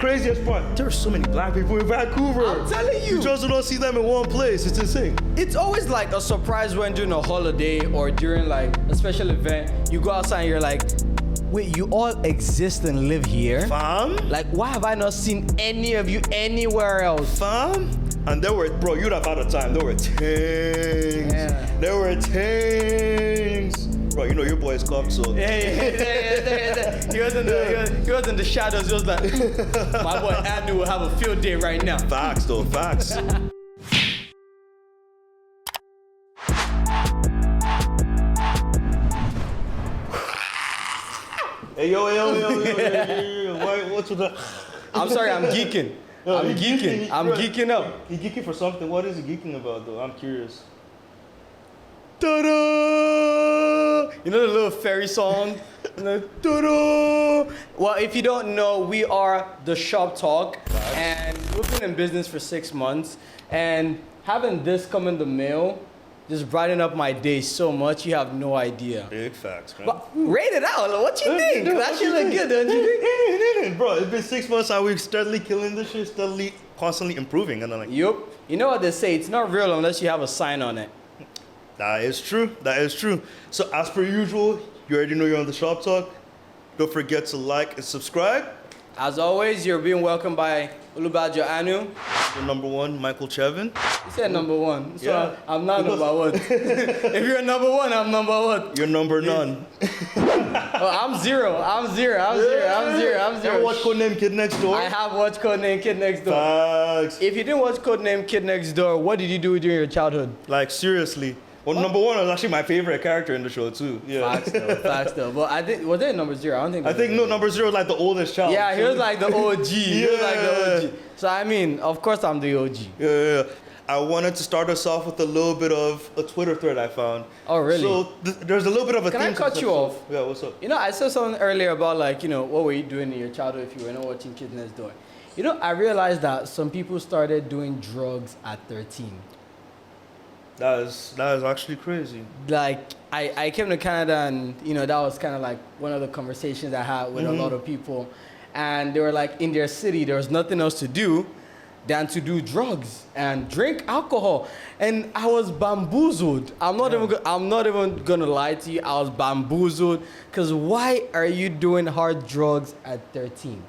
craziest part, there's so many black people in Vancouver. I'm telling you. You just don't see them in one place. It's insane. It's always like a surprise when during a holiday or during like a special event. You go outside and you're like, wait, you all exist and live here? Fam? Like, why have I not seen any of you anywhere else? Fam? And there were, bro, you'd have had a time. There were things. Yeah. There were things. Bro, you know your boys come, so. Yeah. He was in the shadows. He was like, my boy Andrew will have a field day right now. Facts, though, facts. Hey, yo. What's with that? I'm sorry, I'm geeking. I'm geeking up. He's geeking for something. What is he geeking about, though? I'm curious. Ta-da! You know the little fairy song? Ta-da! Well, if you don't know, we are the Shop Talk, and we've been in business for 6 months, and having this come in the mail just brighten up my day so much, you have no idea. Big facts, man. But rate it out. What you think? That shit look good, don't you think? Bro, it's been 6 months and we're steadily killing this shit, steadily, constantly improving. And I'm like, yup. You know what they say? It's not real unless you have a sign on it. That is true. So as per usual, you already know you're on the Shop Talk. Don't forget to like and subscribe. As always, you're being welcomed by Olubajo Anu. Your number one, Michael Chevin. You said number one. So yeah. I'm not number one. If you're number one, I'm number one. You're number none. Oh, I'm zero. I'm zero. Ever watch Codename Kid Next Door? I have watched Codename Kid Next Door. Facts. If you didn't watch Codename Kid Next Door, what did you do during your childhood? Like, seriously. Well, number one was actually my favorite character in the show, too. Yeah. Facts though. But I think, was there number zero? I don't think. Number zero is like the oldest child. Yeah, he was like the OG. He was like the OG. So, I mean, of course I'm the OG. Yeah. I wanted to start us off with a little bit of a Twitter thread I found. Oh, really? So there's a little bit of a theme. Can I cut you off? Yeah, what's up? You know, I said something earlier about like, you know, what were you doing in your childhood if you were not watching Kids Next Door? You know, I realized that some people started doing drugs at 13. That is actually crazy. Like, I came to Canada and, you know, that was kind of like one of the conversations I had with a lot of people. And they were like, in their city, there was nothing else to do than to do drugs and drink alcohol. And I was bamboozled. I'm not even gonna lie to you. I was bamboozled. Because why are you doing hard drugs at 13?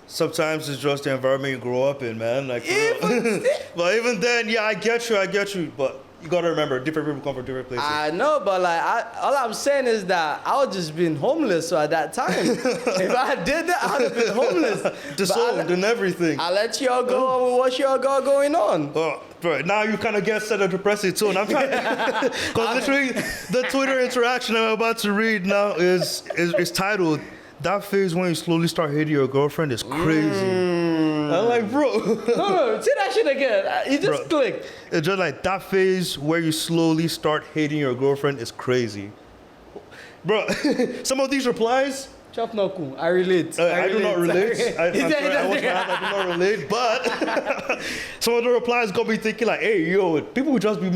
Sometimes it's just the environment you grow up in, man. Like, but even then, yeah, I get you. But you gotta remember, different people come from different places. I know, but like, all I'm saying is that I was just being homeless. So at that time, if I did that, I would have been homeless, disowned and everything. I let y'all go on with what y'all got going on. Oh, bro, now you kind of get set a depressive tone. I'm trying, because literally the Twitter interaction I'm about to read now is titled, "That phase when you slowly start hating your girlfriend is crazy." I'm like, bro. No, say that shit again. You just clicked. It's just like, that phase where you slowly start hating your girlfriend is crazy. Bro, some of these replies. Chop no cool. I relate. I do not relate. I do not relate. But some of the replies got me thinking like, hey, yo, people just be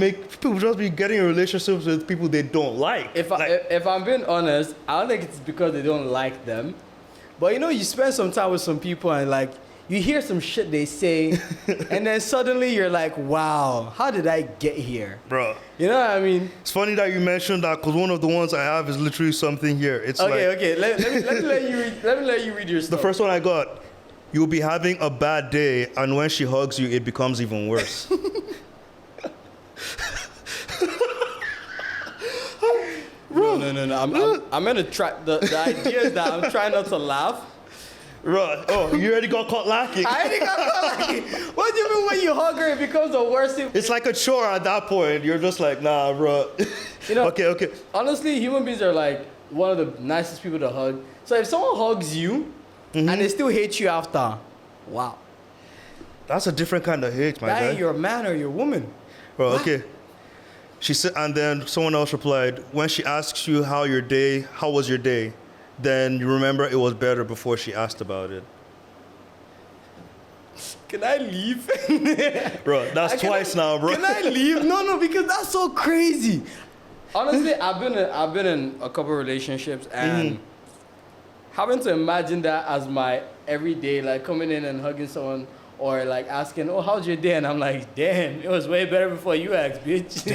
getting in relationships with people they don't like. If I'm being honest, I don't think it's because they don't like them. But you know, you spend some time with some people and like, you hear some shit they say, and then suddenly you're like, wow, how did I get here? Bro. You know what I mean? It's funny that you mentioned that, because one of the ones I have is literally something here. It's okay. Let me let you read your stuff. The first one I got, you'll be having a bad day, and when she hugs you, it becomes even worse. Bro. No. I'm gonna try. The idea is that I'm trying not to laugh. Right. Oh, you already got caught lacking. I already got caught lacking. What do you mean when you hug her, it becomes the worst thing? It's like a chore at that point. You're just like, nah, bro. You know, okay. Honestly, human beings are like one of the nicest people to hug. So if someone hugs you and they still hate you after, wow. That's a different kind of hate, my guy. That ain't your man or your woman. Bro, okay. She said, and then someone else replied, when she asks you how was your day? Then you remember it was better before she asked about it. Can I leave? Bro, that's twice now, bro. Can I leave? No, because that's so crazy. Honestly, I've been in a couple relationships and having to imagine that as my every day, like coming in and hugging someone or like asking, "Oh, how's your day?" And I'm like, "Damn, it was way better before you asked, bitch."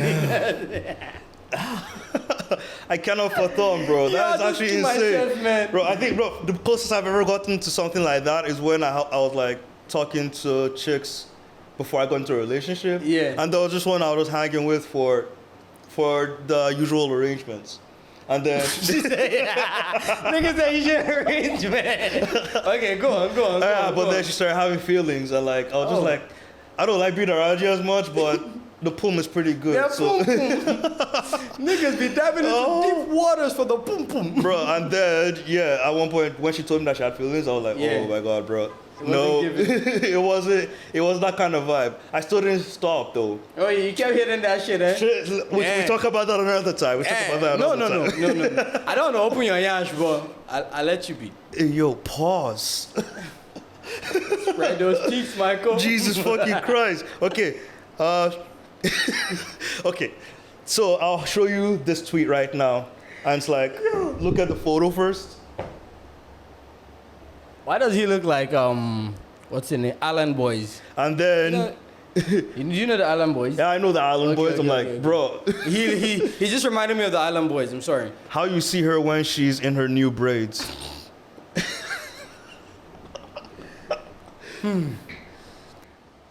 I cannot fathom, bro. That is actually insane. Man. Bro, I think, bro, the closest I've ever gotten to something like that is when I was like talking to chicks before I got into a relationship. Yeah. And there was just one I was hanging with for the usual arrangements. And then niggas say you should arrange, man. Okay, go on. But then she started having feelings, and like I was just like, I don't like being around you as much, but the poom is pretty good. Yeah, so. poom. Niggas be diving into deep waters for the poom poom. Bro, and then at one point when she told me that she had feelings, I was like, oh my god, bro. No, it wasn't that kind of vibe. I still didn't stop though. Oh, you kept hitting that shit, eh? We talk about that another time. No. I don't want to open your yash, but I'll let you be. Hey, yo, pause. Spread those cheeks, Michael. Jesus fucking Christ. Okay. Okay. So I'll show you this tweet right now. And it's like, look at the photo first. Why does he look like what's his name? Allen Boys. And then you know the Allen Boys? Yeah, I know the Island Boys. I'm like, bro. He just reminded me of the Island Boys. I'm sorry. How you see her when she's in her new braids?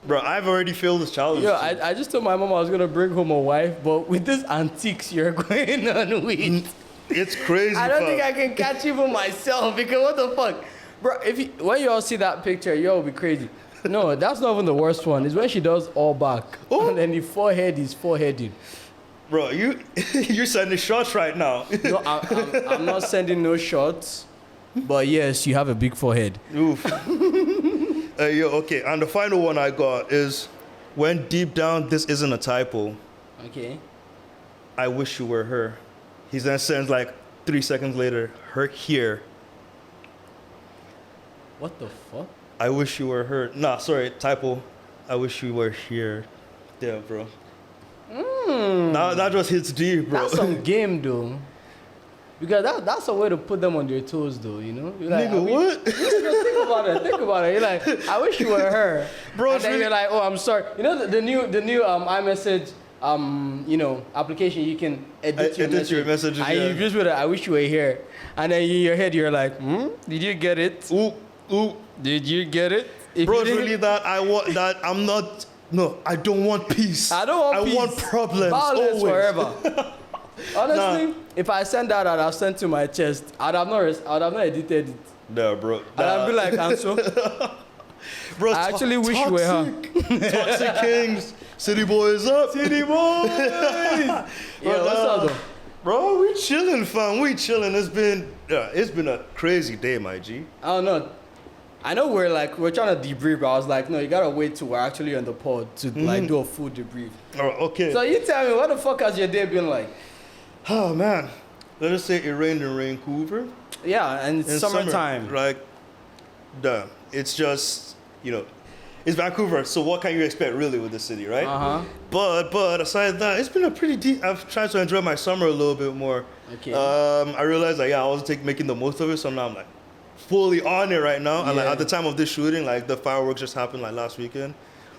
Bro, I've already failed this challenge. Yo, I just told my mom I was gonna bring home a wife, but with this antiques you're going on with, it's crazy. I don't think I can catch even myself because what the fuck, bro? When you all see that picture, you'll be crazy. No, that's not even the worst one. It's when she does all back, and then the forehead is foreheading. Bro, you're sending shots right now. No, I'm not sending no shots, but yes, you have a big forehead. Oof. Okay, and the final one I got is, when deep down this isn't a typo. Okay. I wish you were her. He then sends like 3 seconds later, her here. What the fuck? I wish you were her. Nah, sorry, typo. I wish you were here. Yeah, bro. That just hits deep, bro. That's some game, though. Because that's a way to put them on their toes, though, you know? You're like, nigga, what? Think about it. You're like, I wish you were her. Bro, and then you're like, oh, I'm sorry. You know the new iMessage, application, you can edit your messages. And you just put I wish you were here. And then in your head, you're like, did you get it? Ooh. Did you get it? If bro, it's really that I'm not, no, I don't want peace. I don't want peace. I want problems. Violence always. forever. Honestly, if I send that, I'd have sent to my chest. I'd have not edited it. No, bro. And I'd be like, Anso. Bro, I actually wish you were her. Toxic Kings. City boys up. City boys. Yeah, what's up, though? Bro, we chilling, fam. We chilling. It's been a crazy day, my G. I don't know. I know we're trying to debrief, but I was like, no, you gotta wait till we're actually on the pod to like do a full debrief. Oh, okay. So you tell me, what the fuck has your day been like? Oh man, let us say it rained in Vancouver. Yeah, and it's summertime. Like, damn, it's just it's Vancouver. So what can you expect really with the city, right? But aside that, it's been a pretty deep. I've tried to enjoy my summer a little bit more. Okay. I realized that I wasn't making the most of it, so now I'm like fully on it right now. And like at the time of this shooting, like the fireworks just happened like last weekend.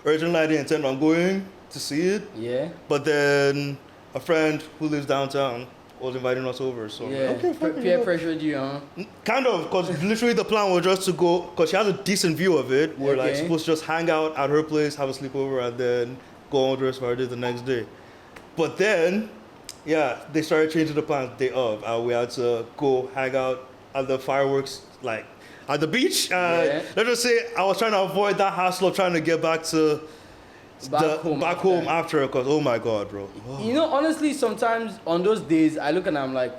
Originally, I didn't intend on going to see it. Yeah. But then a friend who lives downtown was inviting us over, so okay, peer pressured you, huh? Kind of, because literally the plan was just to go, because she has a decent view of it. We're like supposed to just hang out at her place, have a sleepover, and then go on the rest of our day the next day. But then, they started changing the plans the day of, and we had to go hang out at the fireworks, like at the beach. Let's just say I was trying to avoid that hassle of trying to get back to back home after, because oh my god, bro. You know, honestly, sometimes on those days I look and I'm like,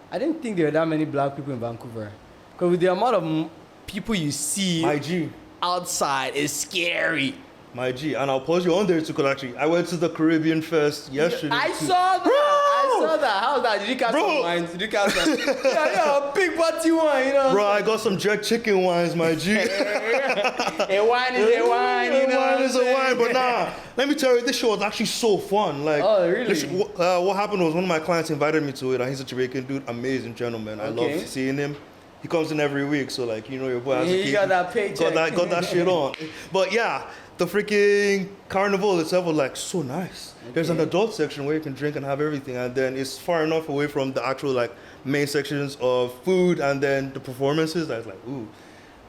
I didn't think there were that many black people in Vancouver, because with the amount of people you see my G outside is scary. My G, and I'll pause you on there too, because actually I went to the Caribbean Fest yesterday. I saw that. How's that? Did you catch some wines? Did you catch some? yeah, big butty wine, you know. Bro, I got some jerk chicken wines, my G. A wine is a wine, you know. A wine is a wine, but nah. Let me tell you, this show was actually so fun. Like, oh, really? What happened was one of my clients invited me to it, and he's a Jamaican dude, amazing gentleman. I love seeing him. he comes in every week, so like you know your boy has to He keep got that paycheck. got that shit on. But yeah, the freaking carnival itself was like so nice. There's an adult section where you can drink and have everything, and then it's far enough away from the actual like main sections of food and then the performances. I was like, ooh,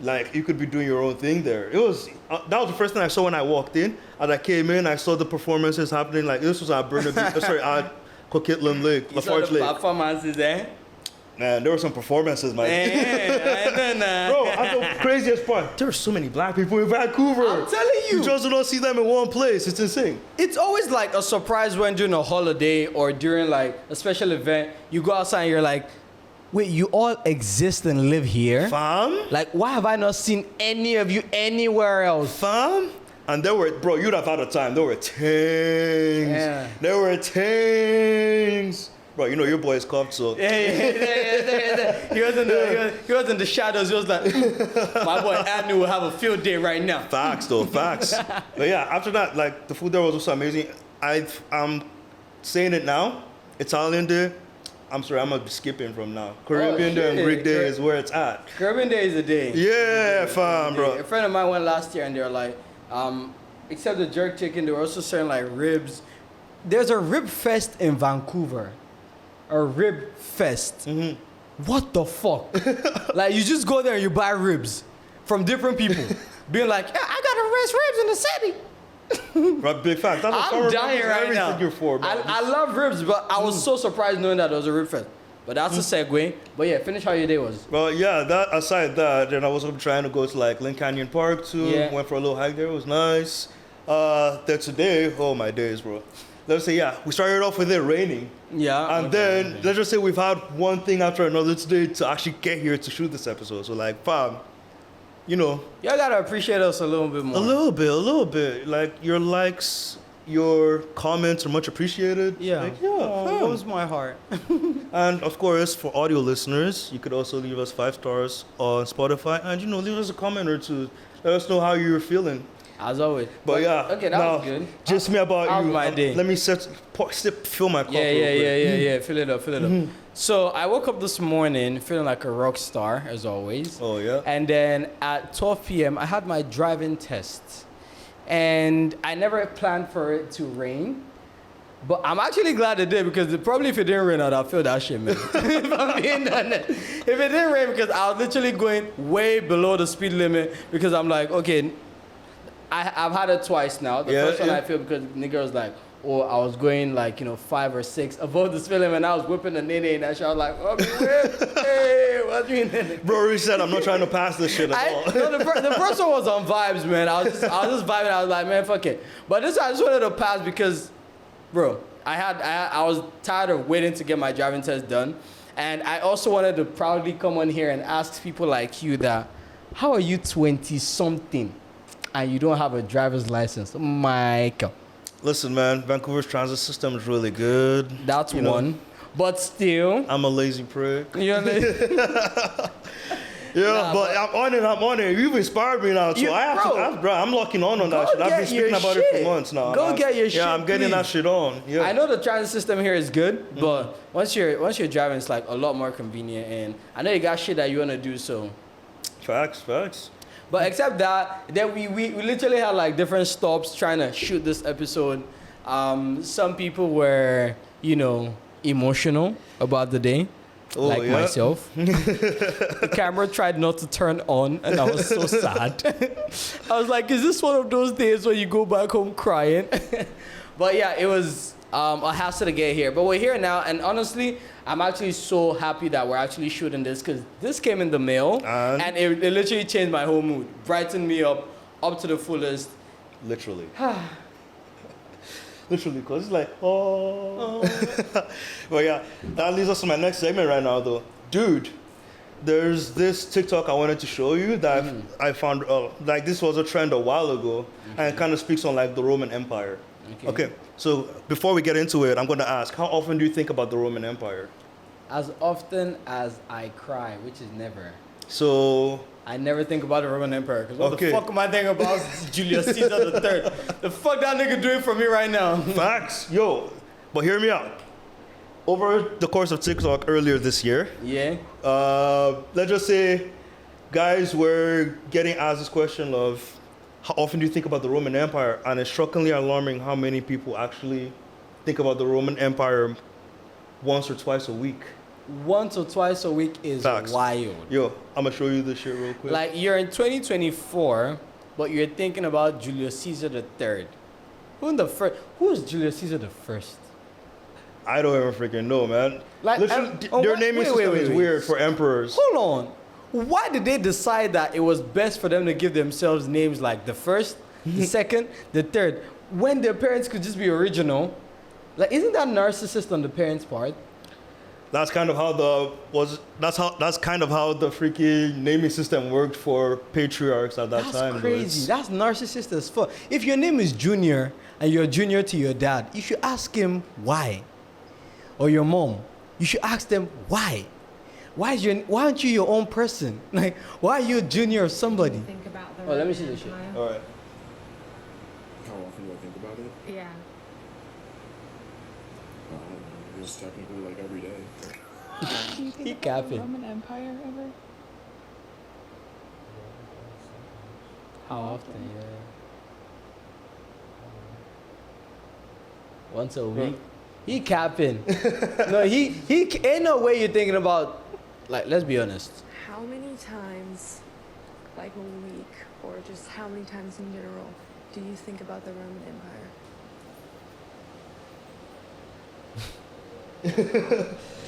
like you could be doing your own thing there. It was that was the first thing I saw when I walked in. As I came in, I saw the performances happening. Like this was at Burnaby, at Coquitlam Lake, You saw Lafarge the Lake. performances, eh? Man, there were some performances, man. I know. Bro, and the craziest part, there were so many black people in Vancouver. I'm telling you. You just don't see them in one place. It's insane. It's always like a surprise when during a holiday or during like a special event, you go outside and you're like, wait, you all exist and live here? Fam? Like, why have I not seen any of you anywhere else? Fam? And there were, bro, you'd have had a time. There were things. Yeah. There were things. Bro, you know your boy is cuffed, so. Yeah. He was in the shadows. He was like, my boy Adney will have a field day right now. Facts, though, facts. But yeah, after that, like, the food there was also amazing. I'm saying it now. Italian Day, I'm sorry, I'm going to be skipping from now. Caribbean Day and Greek Day is where it's at. Caribbean Day is a day. Yeah, fam, bro. A friend of mine went last year and they were like, except the jerk chicken, they were also serving like ribs. There's a rib fest in Vancouver. A rib fest. Mm-hmm. What the fuck? Like you just go there and you buy ribs from different people. Being like, yeah, I got to raise ribs in the city. Right, big fact. That's I'm dying right now. You're for, bro. I love ribs, but I was so surprised knowing that there was a rib fest. But that's a segue. But yeah, finish how your day was. Well, yeah, that aside that, then I was trying to go to like Lynn Canyon Park too. Yeah. Went for a little hike there. It was nice. Then today, oh my days, bro. Let's say, yeah, we started off with it raining. Yeah. And then, let's just say we've had one thing after another today to actually get here to shoot this episode. So like, fam, you know. Y'all gotta appreciate us a little bit more. A little bit. Like, your likes, your comments are much appreciated. Yeah. Like, yeah, Oh, fam. warms my heart. And of course, for audio listeners, you could also leave us 5 stars on Spotify and, you know, leave us a comment or two. Let us know how you're feeling. As always. But yeah, Okay, that now, was good. Just me about how's you. my day? Let me fill my cup real quick. Yeah. Fill it up. So I woke up this morning feeling like a rock star, as always. Oh, yeah? And then at 12 p.m., I had my driving test. And I never planned for it to rain. But I'm actually glad it did because probably if it didn't rain, I'd have felt that shit, man. If I'm being honest. If it didn't rain, because I was literally going way below the speed limit because I'm like, okay, I've had it twice now. The first one I feel because nigga was like, oh, I was going like, 5 or 6 above the speed limit and I was whipping the nene and that shit. I was like, oh, hey, what do you mean? Bro, he said, I'm not trying to pass this shit at all. No, the first one was on vibes, man. I was just vibing. I was like, man, fuck it. But this one I just wanted to pass because, bro, I was tired of waiting to get my driving test done. And I also wanted to proudly come on here and ask people like you that, how are you 20-something and you don't have a driver's license? Michael. Listen, man, Vancouver's transit system is really good. That's one. But still. I'm a lazy prick. You know but I'm on it. You've inspired me now, so I have to, I'm locking on that shit. I've been speaking about it for months now. Go get your shit. Yeah, I'm getting please. that shit on. Yeah. I know the transit system here is good, but once you're driving, it's like a lot more convenient. And I know you got shit that you want to do, so. Facts. But except that, then we literally had like different stops trying to shoot this episode. Some people were, emotional about the day. Like myself. The camera tried not to turn on and I was so sad. I was like, is this one of those days where you go back home crying? But yeah, it was a hassle to get here. But we're here now and honestly, I'm actually so happy that we're actually shooting this because this came in the mail and it literally changed my whole mood. Brightened me up to the fullest. Literally. Literally, because it's like, oh. Well, yeah, that leads us to my next segment right now, though. Dude, there's this TikTok I wanted to show you that I found, like, this was a trend a while ago, and it kind of speaks on, like, the Roman Empire. Okay, so before we get into it, I'm going to ask, how often do you think about the Roman Empire? As often as I cry, which is never. So... I never think about the Roman Empire. Because what the fuck am I thinking about Julius Caesar the Third? The fuck that nigga doing for me right now? Facts. Yo, but hear me out. over the course of TikTok earlier this year, Yeah. let's just say guys were getting asked this question of how often do you think about the Roman Empire? And it's shockingly alarming how many people actually think about the Roman Empire once or twice a week. Once or twice a week is Facts. wild. Yo, I'm gonna show you this shit real quick. Like you're in 2024, but you're thinking about Julius Caesar the Third. Who is Julius Caesar the First? I don't even freaking know, man. Like, Literally, oh, their wait, naming wait, system wait, is wait. weird for emperors. Hold on. Why did they decide that it was best for them to give themselves names like the first, the second, the third, when their parents could just be original? Like, isn't that narcissist on the parents' part? That's kind of how that's kind of how the freaking naming system worked for patriarchs at that That's time. crazy. That's narcissist as fuck. If your name is Junior and you're junior to your dad, you should ask him why. Or your mom, you should ask them why. Why aren't you your own person? Like, why are you a junior of somebody? Think about the Oh, let me see this shit. Empire. All right. How often do I think about it? Yeah. It's technically like every day. Do you think He about capping. the Roman Empire ever? How often? Yeah. Once a week. He capping. No, he ain't no way you're thinking about. Like, let's be honest. How many times, like a week, or just how many times in general, do you think about the Roman Empire?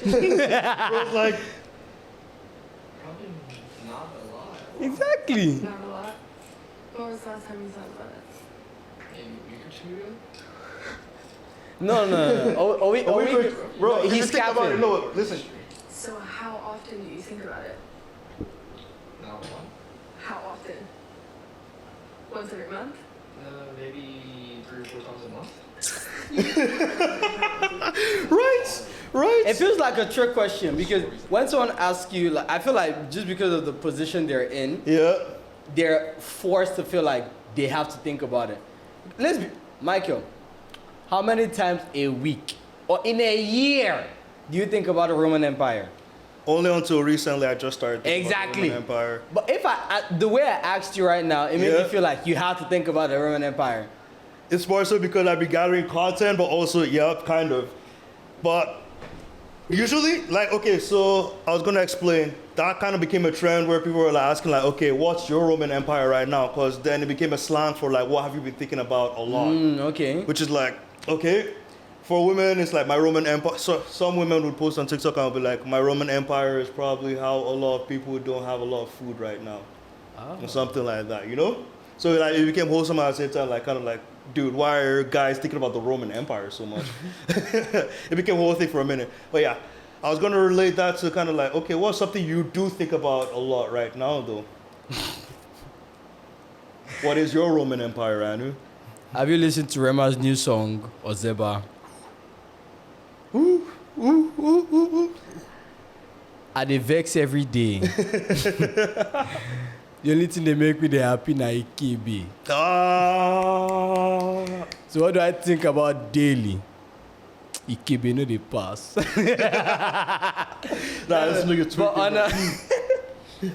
Bro's like, Probably not a lot. Exactly. Not a lot. When was the last time you thought about it? Maybe a week or two ago. No. bro, he's if you think about it, capping. no, listen. So how often do you think about it? Not a lot. How often? Once every month? Maybe 3 or 4 times a month. Right. It feels like a trick question because when someone asks you, like, I feel like just because of the position they're in, Yeah. they're forced to feel like they have to think about it. Michael, how many times a week or in a year do you think about the Roman Empire? Only until recently I just started thinking Exactly. about the Roman Empire. But if the way I asked you right now, it made Yeah. me feel like you have to think about the Roman Empire. It's more so because I've been gathering content, but also, yeah, kind of. But usually, like, okay, so I was gonna explain. That kind of became a trend where people were like asking, like, okay, what's your Roman Empire right now? Because then it became a slang for like, what have you been thinking about a lot? Okay. Which is like, okay, for women, it's like my Roman Empire. So some women would post on TikTok and be like, my Roman Empire is probably how a lot of people don't have a lot of food right now, or something like that, you know? So like it became wholesome at the same time, like kind of like, dude, why are guys thinking about the Roman Empire so much? It became a whole thing for a minute. But yeah, I was gonna relate that to kind of like, okay, what's something you do think about a lot right now though? What is your Roman Empire, Anu? Have you listened to Rema's new song, Ozeba? I dey vex every day. The only thing they make me dey happy na Ikebe. Ah, So what do I think about daily? Ikebe no dey pass. nah, this nigga But tweaking.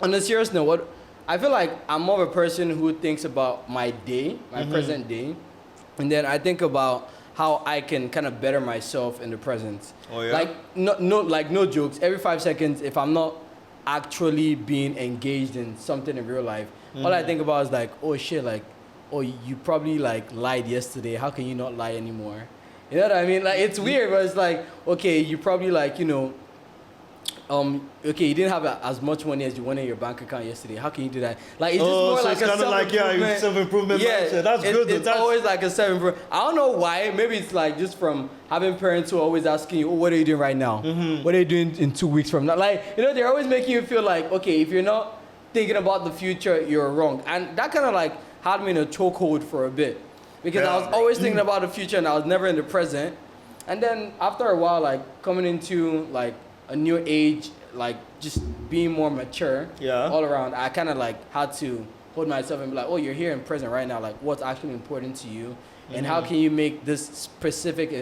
on a serious note, what I feel like I'm more of a person who thinks about my day, my present day, and then I think about how I can kind of better myself in the present. Oh, yeah? Like no jokes. Every 5 seconds, if I'm not actually being engaged in something in real life, all I think about is like, oh shit, like, oh, you probably like lied yesterday. How can you not lie anymore? You know what I mean? Like, it's weird, but it's like, okay, you probably like, you know, okay, you didn't have as much money as you wanted in your bank account yesterday. How can you do that? Like, it's just more so like it's a kind of like, yeah, self-improvement mindset. That's good. It's That's always like a self-improvement. I don't know why. Maybe it's like just from having parents who are always asking you, oh, what are you doing right now? What are you doing in 2 weeks from now? Like, you know, they're always making you feel like, okay, if you're not thinking about the future, you're wrong. And that kind of like had me in a chokehold for a bit. Because I was always thinking about the future and I was never in the present. And then after a while, like coming into like a new age, like just being more mature all around, I kind of like had to hold myself and be like, oh, you're here in present right now. Like what's actually important to you? And how can you make this specific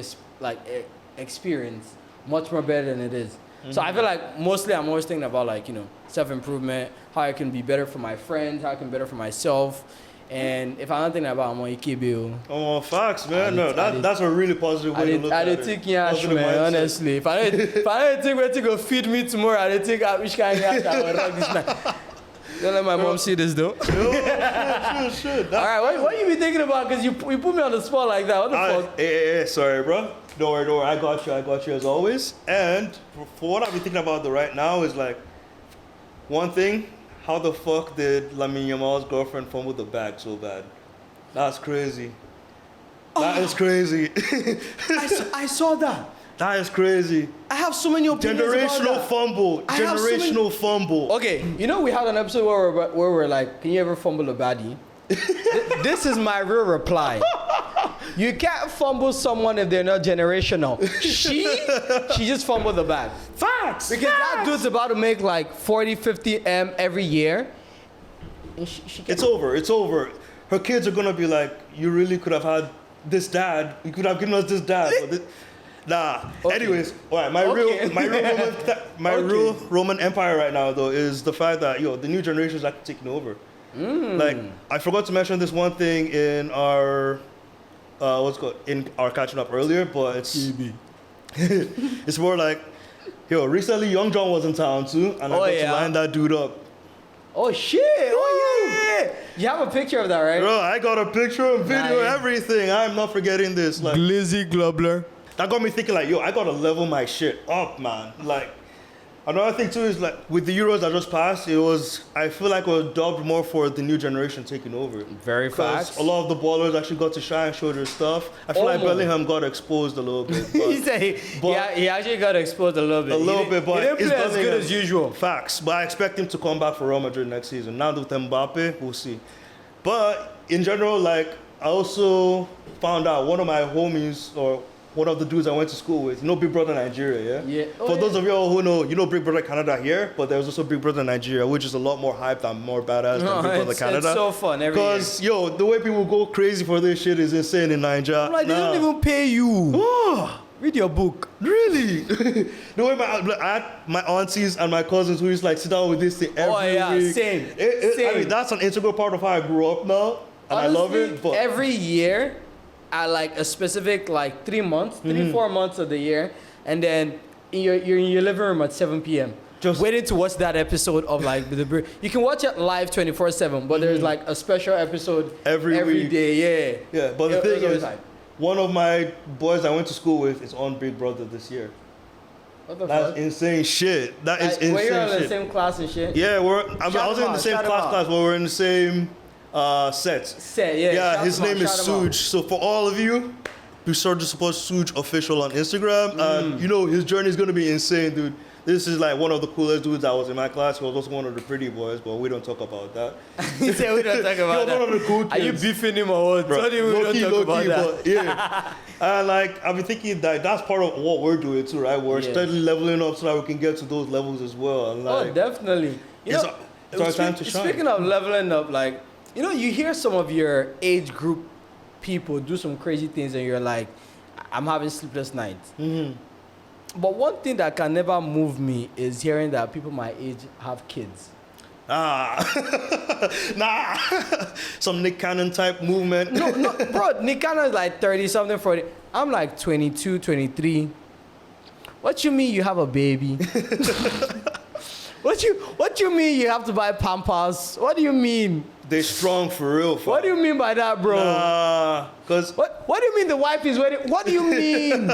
experience much more better than it is. So I feel like mostly I'm always thinking about like, self-improvement, how I can be better for my friends, how I can be better for myself. And if I'm not thinking about my EKB, Oh, facts, man. No, that's a really positive way to look I at did it. think yash, Positive man, mindset. honestly. If I don't think where to go feed me tomorrow, I don't think which kind of yash I will rock this night. Don't let my mom see this though. Shit. All right, what you be thinking about? Because you put me on the spot like that. What the fuck? Hey, sorry, bro. Don't worry. I got you as always. And for what I've been thinking about right now is like, one thing, how the fuck did Lamine Yamal's girlfriend fumble the bag so bad? That's crazy. That is crazy. I saw that. That is crazy. I have so many opinions about Generational that. fumble. I have so many- Generational fumble. Okay, we had an episode where we're like, can you ever fumble a baddie? This is my real reply. You can't fumble someone if they're not generational. She just fumbled the bag. Facts. Because that dude's about to make like 40, 50 M every year. And she It's over. It's over. Her kids are gonna be like, you really could have had this dad. You could have given us this dad. But this... Nah. Okay. Anyways, all right. Okay. Real Roman Empire right now though is the fact that the new generation is actually taking over. Like I forgot to mention this one thing in our in our catching up earlier, but it's it's more like recently Young John was in town too, and I got to line that dude up. Oh shit! Oh yeah. You have a picture of that, right? Bro, I got a picture and video, Nice. everything. I'm not forgetting this. Like Glizzy Globler. that got me thinking like, I gotta level my shit up, man. Like another thing too is like with the Euros that just passed, I feel like it was dubbed more for the new generation taking over. Very Because facts. a lot of the ballers actually got to shine, show their stuff. I feel like Almost. Bellingham got exposed a little bit. He But said he actually got exposed a little bit. but he didn't it's play as good Bellingham. as usual. Facts. But I expect him to come back for Real Madrid next season. Now with Mbappe, we'll see. But in general, like I also found out one of my homies or one of the dudes I went to school with, Big Brother Nigeria, yeah? Yeah. Oh, For yeah. those of y'all who know, Big Brother Canada here, but there's also Big Brother Nigeria, which is a lot more hyped and more badass than Big Brother Canada. It's so fun every year. Because, the way people go crazy for this shit is insane in Nigeria. I'm like, they don't even pay you. Oh, Read your book. really? The way I had my aunties and my cousins who used to like sit down with this thing every week. Same. I Same. mean, that's an integral part of how I grew up now. And I love Honestly, it. But every year, at like a specific 3 months, 4 months of the year, and then you're in your living room at 7 p.m. Just- waiting to watch that episode of you can watch it live 24/7, but there's like a special episode Every week. day. yeah, but the It thing was always is, hype. one of my boys I went to school with is on Big Brother this year. What the That's fuck? insane shit. That is insane We're in the shit. same class and shit. Yeah, I Shout was him in the out, same shout him out. class, but we're in the same sets. Set, yeah. Yeah, shout his him out, name is shout him out. Suj. So for all of you, be sure to support Suj official on Instagram. And his journey is gonna be insane, dude. This is like one of the coolest dudes that was in my class. He was also one of the pretty boys, but we don't talk about that. He said we don't talk about He was one of the cool Are you kids. beefing him or what? Bro, Tell him we don't talk about that. but yeah. And like I've been thinking that that's part of what we're doing too, right? We're Yeah. steadily leveling up so that we can get to those levels as well. And Oh, like, definitely. it's our time to shine. Speaking of leveling up, you hear some of your age group people do some crazy things, and you're like, I'm having sleepless nights. Mm-hmm. But one thing that can never move me is hearing that people my age have kids. nah, some Nick Cannon type movement. No, bro, Nick Cannon is like 30 something, 40. I'm like 22, 23. What you mean you have a baby? What you mean you have to buy Pampers? What do you mean? They strong for real. What do you mean by that, bro? Nah, cause What do you mean the wife is waiting? What do you mean?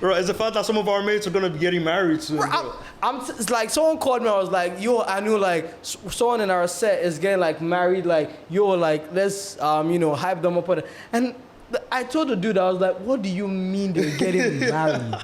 bro, it's the fact that some of our mates are gonna be getting married soon. Bro. It's like someone called me. I was like, yo, I knew someone in our set is getting married. Let's hype them up. And I told the dude, I was like, what do you mean they're getting married?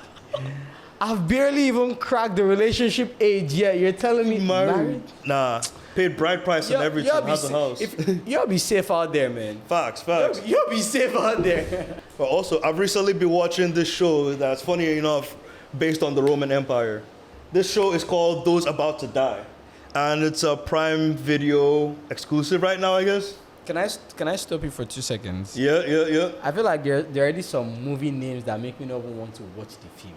I've barely even cracked the relationship age yet. You're telling me married? Nah, paid bride price and everything. Has a house. You'll be safe out there, man. Facts. You'll be safe out there. But also, I've recently been watching this show that's funny enough based on the Roman Empire. This show is called Those About to Die. And it's a Prime Video exclusive right now, I guess. Can I stop you for 2 seconds? Yeah. I feel like there are already some movie names that make me not even want to watch the film.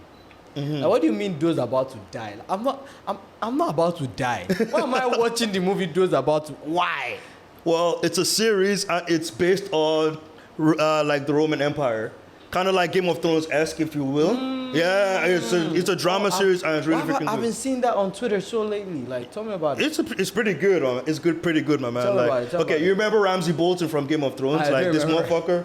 Now, what do you mean those about to die? I'm not about to die. Why am I watching the movie those about to? Why? Well, it's a series. It's based on like the Roman Empire, kind of like Game of Thrones-esque, if you will. Yeah, it's a drama series and it's really freaking good. I've been seeing that on Twitter so lately. Like, tell me about it. It's pretty good. It's pretty good, my man. Tell me Like, about it, tell me okay, about you remember Ramsay Bolton from Game of Thrones? I Like do this remember. motherfucker.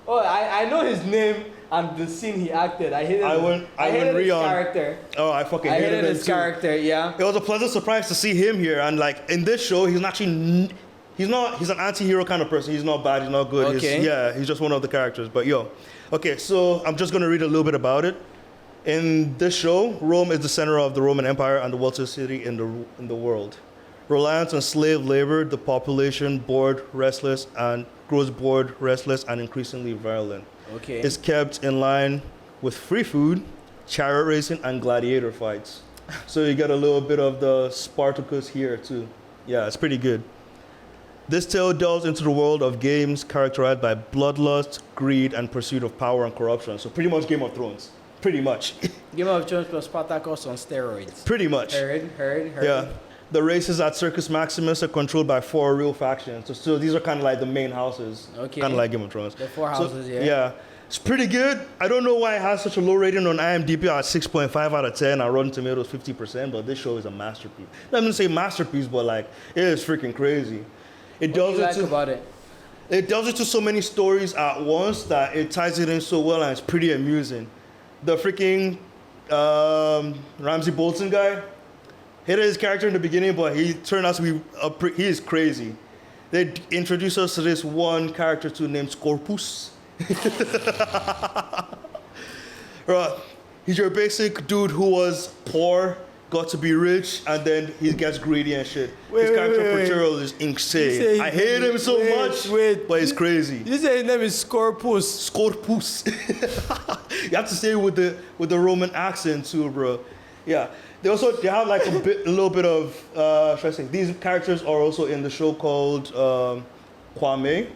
Oh, I know his name and the scene he acted. I hated his Rion. character. Oh, I fucking I hated hated him his too. character, yeah. It was a pleasant surprise to see him here, and like in this show, he's actually he's an anti-hero kind of person. He's not bad. He's not good. Okay. He's just one of the characters. But okay, so I'm just gonna read a little bit about it. In this show, Rome is the center of the Roman Empire and the wealthiest city in the world. Reliance on slave labor, the population grows bored, restless, and increasingly violent. Okay. It's kept in line with free food, chariot racing, and gladiator fights. So you get a little bit of the Spartacus here too. Yeah, it's pretty good. This tale delves into the world of games characterized by bloodlust, greed, and pursuit of power and corruption. So pretty much Game of Thrones. Pretty much. Game of Thrones plus Spartacus on steroids. Pretty much. Heard. Yeah. The races at Circus Maximus are controlled by 4 real factions. So these are kind of like the main houses. Okay. Kind of like Game of Thrones. The 4 houses, yeah. Yeah. It's pretty good. I don't know why it has such a low rating on IMDb at 6.5 out of 10 and Rotten Tomatoes 50%, but this show is a masterpiece. Not even say masterpiece, but like, it is freaking crazy. What do you like about it? It delves into so many stories at once that it ties it in so well and it's pretty amusing. The freaking Ramsay Bolton guy, hated his character in the beginning, but he turned out to be, he is crazy. They introduced us to this one character too named Scorpus. Right. He's your basic dude who was poor, got to be rich, and then he gets greedy and shit. His character portrayal is insane. I hate him so much, but it's crazy. You say his name is Scorpus. Scorpus. You have to say it with the Roman accent too, bro. Yeah. They have like a little bit of should I say? These characters are also in the show called Kwame.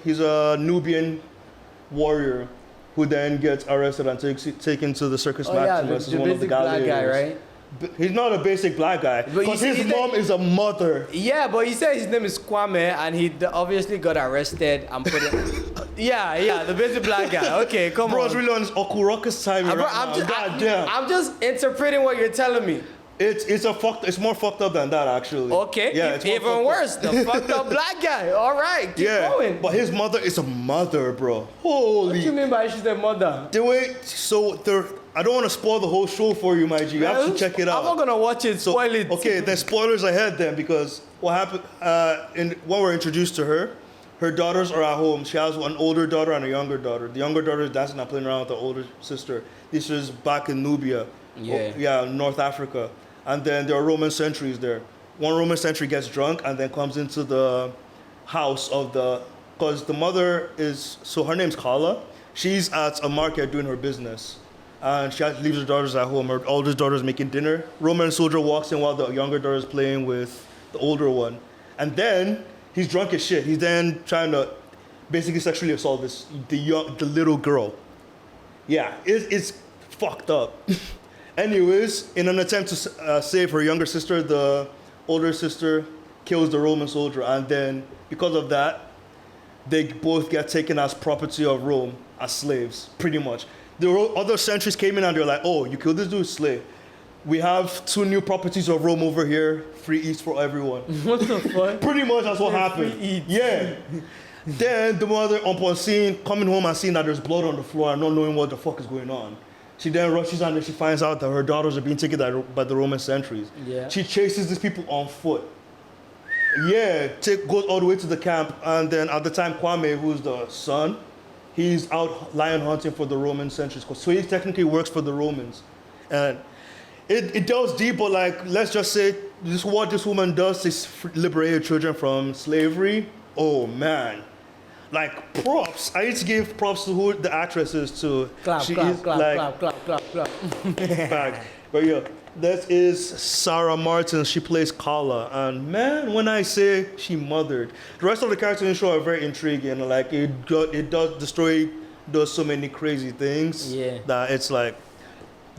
He's a Nubian warrior who then gets arrested and taken to the Circus Maximus as one of the gladiators. Black guy, right? He's not a basic black guy because his mom is a mother. Yeah, but he said his name is Kwame and he obviously got arrested and put it. Yeah, the basic black guy. Okay, come Bro's on. really on his Okurokus time right now. God damn. I'm just interpreting what you're telling me. It's more fucked up than that actually. Okay, yeah, it's even worse. The fucked up black guy. All right, keep going. But his mother is a mother, bro. What Holy. do you mean by she's a mother? I don't want to spoil the whole show for you, my G. You have to check it out. I'm not gonna watch it. Spoil it. Okay, then spoilers ahead then, because what happened when we're introduced to her daughters are at home. She has an older daughter and a younger daughter. The younger daughter is dancing and playing around with the older sister. This is back in Nubia. Yeah. North Africa. And then there are Roman sentries there. One Roman sentry gets drunk and then comes into the house because the mother her name's Kala. She's at a market doing her business. And she leaves her daughters at home. Her oldest daughter is making dinner. Roman soldier walks in while the younger daughter is playing with the older one. And then he's drunk as shit. He's then trying to basically sexually assault the little girl. Yeah, it's fucked up. Anyways, in an attempt to save her younger sister, the older sister kills the Roman soldier, and then because of that, they both get taken as property of Rome as slaves, pretty much. The other sentries came in and they're like, "Oh, you killed this dude, slave. We have 2 new properties of Rome over here, free eats for everyone." What the fuck? Pretty much that's what happened. Free eats. Yeah. Then the mother, upon coming home and seeing that there's blood on the floor and not knowing what the fuck is going on, she then rushes and then she finds out that her daughters are being taken by the Roman sentries. Yeah. She chases these people on foot. Yeah, goes all the way to the camp, and then at the time, Kwame, who's the son, he's out lion hunting for the Roman sentries. So he technically works for the Romans. And it delves deep, but like, let's just say, what this woman does is liberate her children from slavery. Oh man. Like, props. I need to give props to who the actress is too. Clap. Back. But yeah, That is Sarah Martin. She plays Kala, and man, when I say she mothered, the rest of the characters in the show are very intriguing. Like the story does so many crazy things. Yeah. That it's like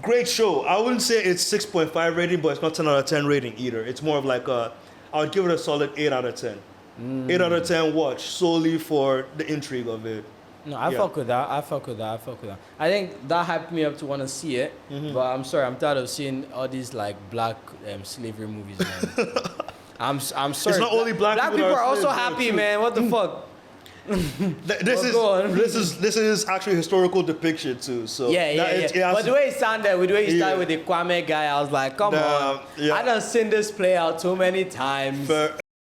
great show. I wouldn't say it's 6.5 rating, but it's not 10 out of 10 rating either. It's more of like I would give it a solid 8 out of 10. 8 out of 10 watch solely for the intrigue of it. No, I fuck with that. I fuck with that. I think that hyped me up to want to see it. But I'm sorry, I'm tired of seeing all these like black slavery movies, man. I'm sorry. It's not only black people people that are are also slaves, happy, too. man. What the fuck? This is actually historical depiction too. So Yeah. But the way it sounded, with the way he started with the Kwame guy, I was like, come on. Yeah. I done seen this play out too many times.